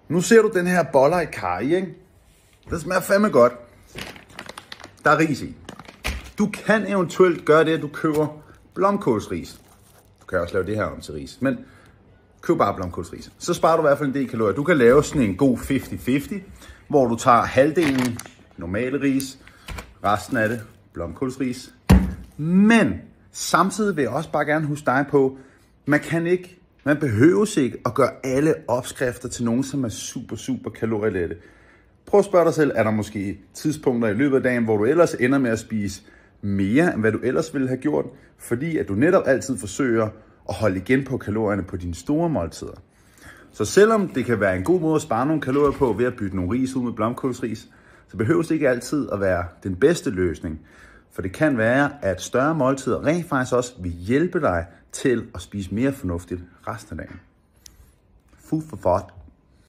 Nu ser du den her boller i karry, ikke? Det smager fandme godt. Der er ris i. Du kan eventuelt gøre det, at du køber blomkålsris. Du kan også lave det her om til ris, men køb bare blomkålsris. Så sparer du i hvert fald en del kalorier. Du kan lave sådan en god 50-50, hvor du tager halvdelen normale ris, resten af det blomkålsris. Men samtidig vil jeg også bare gerne huske dig på, man behøver ikke at gøre alle opskrifter til nogen, som er super kalorielette. Prøv at spørge dig selv, er der måske tidspunkter i løbet af dagen, hvor du ellers ender med at spise mere, end hvad du ellers ville have gjort, fordi at du netop altid forsøger at holde igen på kalorierne på dine store måltider. Så selvom det kan være en god måde at spare nogle kalorier på ved at bytte nogle ris ud med blomkålsris, så behøver det ikke altid at være den bedste løsning. For det kan være, at større måltider rent faktisk også vil hjælpe dig til at spise mere fornuftigt resten af dagen. Food for thought.